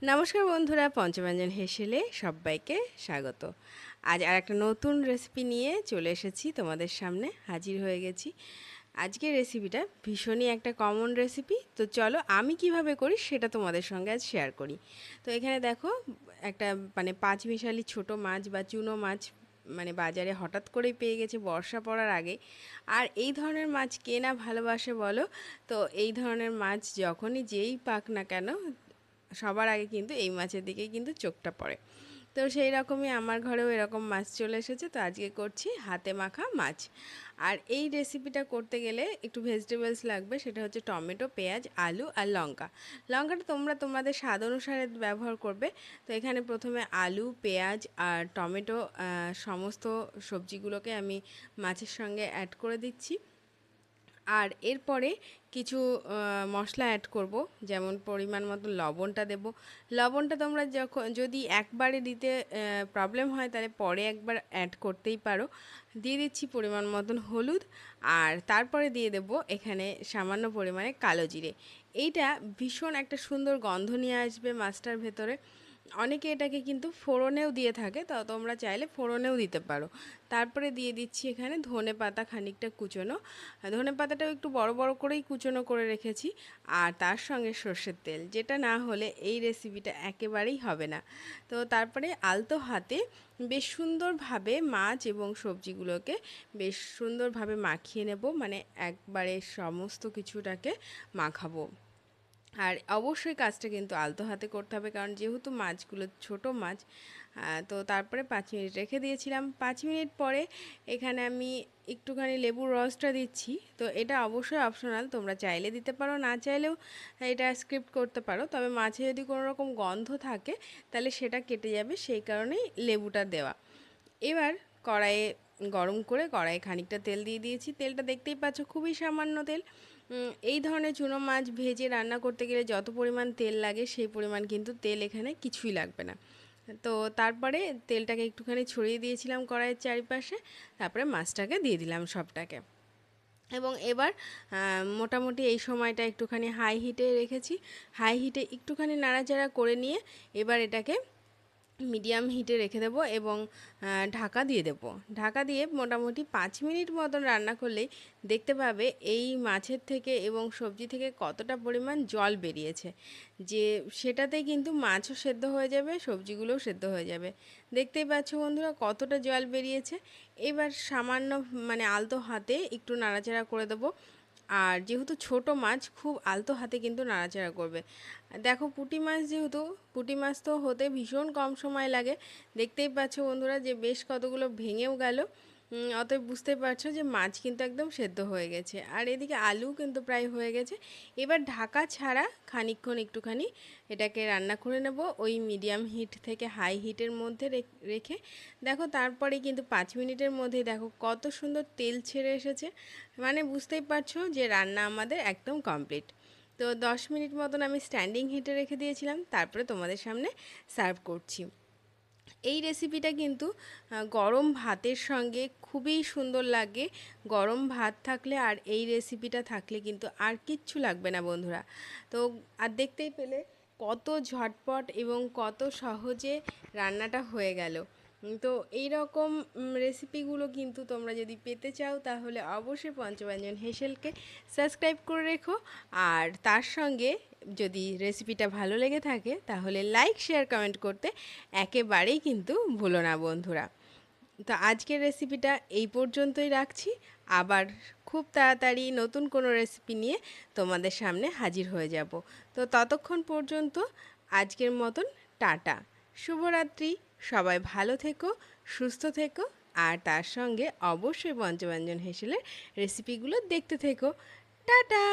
নমস্কার বন্ধুরা, পঞ্চব্যঞ্জন হেসেলে সবাইকে স্বাগত। আজ আর একটা নতুন রেসিপি নিয়ে চলে এসেছি, তোমাদের সামনে হাজির হয়ে গেছি। আজকের রেসিপিটা ভীষণই একটা কমন রেসিপি। তো চলো আমি কিভাবে করি সেটা তোমাদের সঙ্গে আজ শেয়ার করি। তো এখানে দেখো একটা পাঁচমিশালি ছোট মাছ বা চুনো মাছ বাজারে হঠাৎ করেই পেয়ে গেছে বর্ষা পড়ার আগে। আর এই ধরনের মাছ কে না ভালোবাসে বলো? তো এই ধরনের মাছ যখনই যেই পাক না কেন, সবার আগে কিন্তু এই মাছের দিকেই কিন্তু চোখটা পড়ে। তো সেই রকমই আমার ঘরেও এরকম মাছ চলে এসেছে। তো আজকে করছি হাতে মাখা মাছ। আর এই রেসিপিটা করতে গেলে একটু ভেজিটেবলস লাগবে, সেটা হচ্ছে টমেটো, পেঁয়াজ, আলু আর লঙ্কা। লঙ্কাটা তোমরা তোমাদের স্বাদ অনুসারে ব্যবহার করবে। তো এখানে প্রথমে আলু, পেঁয়াজ আর টমেটো সমস্ত সবজিগুলোকে আমি মাছের সঙ্গে অ্যাড করে দিচ্ছি। আর এরপরে কিছু মশলা অ্যাড করব, যেমন পরিমাণ মতো লবণটা দেব। লবণটা তোমরা যদি একবারে দিতে প্রবলেম হয় তাহলে পরে একবার অ্যাড করতেই পারো। দিয়ে দিচ্ছি পরিমাণ মতন হলুদ, আর তারপরে দিয়ে দেব এখানে সামান্য পরিমাণে কালো জিরে। এইটা ভীষণ একটা সুন্দর গন্ধ নিয়ে আসবে মাছটার ভেতরে। অনেকে এটাকে কিন্তু ফোড়নেও দিয়ে থাকে, তো তোমরা চাইলে ফোড়নেও দিতে পারো। তারপরে দিয়ে দিচ্ছি এখানে ধনে পাতা খানিকটা কুচোনো। ধনে পাতাটাও একটু বড় বড় করেই কুচোনো করে রেখেছি। আর তার সঙ্গে সর্ষের তেল, যেটা না হলে এই রেসিপিটা একেবারেই হবে না। তো তারপরে আলতো হাতে বেশ সুন্দরভাবে মাছ এবং সবজিগুলোকে বেশ সুন্দরভাবে মাখিয়ে নেব, একবারে সমস্ত কিছুটাকে মাখাবো। আর অবশ্যই কাজটা কিন্তু আলতো হাতে করতে হবে, কারণ যেহেতু মাছগুলো ছোট মাছ। তো তারপরে 5 মিনিট রেখে দিয়েছিলাম। 5 মিনিট পরে এখানে আমি একটুখানি লেবুর রসটা দিচ্ছি। তো এটা অবশ্যই অপশনাল, তোমরা চাইলে দিতে পারো, না চাইলেও এটা স্কিপ করতে পারো। তবে মাছে যদি কোনো রকম গন্ধ থাকে তাহলে সেটা কেটে যাবে, সেই কারণেই লেবুটা দেওয়া। এবার কড়াইয়ে গরম করে কড়াইয়ে খানিকটা তেল দিয়ে দিয়েছি। তেলটা দেখতেই পাচ্ছ, খুবই সামান্য তেল। এই ধরনের চুনো মাছ ভেজে রান্না করতে গেলে যত পরিমাণ তেল লাগে সেই পরিমাণ কিন্তু তেল এখানে কিছুই লাগবে না। তো তারপরে তেলটাকে একটুখানি ছড়িয়ে দিয়েছিলাম কড়াইয়ের চারিপাশে। তারপরে মাছটাকে দিয়ে দিলাম সবটাকে। এবং এবার মোটামুটি এই সময়টা একটুখানি হাই হিটে রেখেছি। হাই হিটে একটুখানি নাড়াচাড়া করে নিয়ে এবার এটাকে মিডিয়াম হিটে রেখে দেবো এবং ঢাকা দিয়ে দেবো। ঢাকা দিয়ে মোটামুটি 5 মিনিট মতন রান্না করলেই দেখতে পাবে এই মাছের থেকে এবং সবজি থেকে কতটা পরিমাণ জল বেরিয়েছে, যে সেটাতেই কিন্তু মাছও সেদ্ধ হয়ে যাবে, সবজিগুলোও সেদ্ধ হয়ে যাবে। দেখতেই পাচ্ছ বন্ধুরা কতটা জল বেরিয়েছে। এবার সামান্য আলতো হাতে একটু নাড়াচাড়া করে দেবো। আর যেহেতু ছোট মাছ, খুব আলতো হাতে কিন্তু নাড়াচাড়া করবে। দেখো পুঁটি মাছ, যেহেতু পুঁটি মাছ তো হতে ভীষণ কম সময় লাগে। দেখতেই পাচ্ছ বন্ধুরা যে বেশ কতগুলো ভেঙেও গেল। অতএব বুঝতে পারছো যে মাছ কিন্তু একদম সেদ্ধ হয়ে গেছে। আর এদিকে আলু কিন্তু প্রায় হয়ে গেছে। এবার ঢাকা ছাড়া খানিকক্ষণ একটুখানি এটাকে রান্না করে নেব, ওই মিডিয়াম হিট থেকে হাই হিটের মধ্যে রেখে। দেখো তারপরে কিন্তু 5 মিনিটের মধ্যেই দেখো কত সুন্দর তেল ছেড়ে এসেছে। বুঝতেই পারছো যে রান্না আমাদের একদম কমপ্লিট। তো 10 মিনিট মতন আমি স্ট্যান্ডিং হিটে রেখে দিয়েছিলাম, তারপরে তোমাদের সামনে সার্ভ করছি। এই রেসিপিটা কিন্তু গরম ভাতের সঙ্গে খুবই সুন্দর লাগে। গরম ভাত থাকলে আর এই রেসিপিটা থাকলে কিন্তু আর কিচ্ছু লাগবে না বন্ধুরা। তো আর দেখতেই পেলে কত ঝটপট এবং কত সহজে রান্নাটা হয়ে গেল। তো এই রকম রেসিপিগুলো কিন্তু তোমরা যদি পেতে চাও তাহলে অবশ্যই পঞ্চব্যঞ্জন হেসেলকে সাবস্ক্রাইব করে রেখো। আর তার সঙ্গে যদি রেসিপিটা ভালো লেগে থাকে তাহলে লাইক, শেয়ার, কমেন্ট করতে একেবারেই কিন্তু ভুলো না বন্ধুরা। তো আজকের রেসিপিটা এই পর্যন্তই রাখছি। আবার খুব তাড়াতাড়ি নতুন কোনো রেসিপি নিয়ে তোমাদের সামনে হাজির হয়ে যাব। তো ততক্ষণ পর্যন্ত আজকের মতন টাটা, শুভরাত্রি। সবাই ভালো থেকো, সুস্থ থেকো, আর তার সঙ্গে অবশ্যই পঞ্চব্যঞ্জন হেসেলের রেসিপিগুলো দেখতে থেকো। টাটা।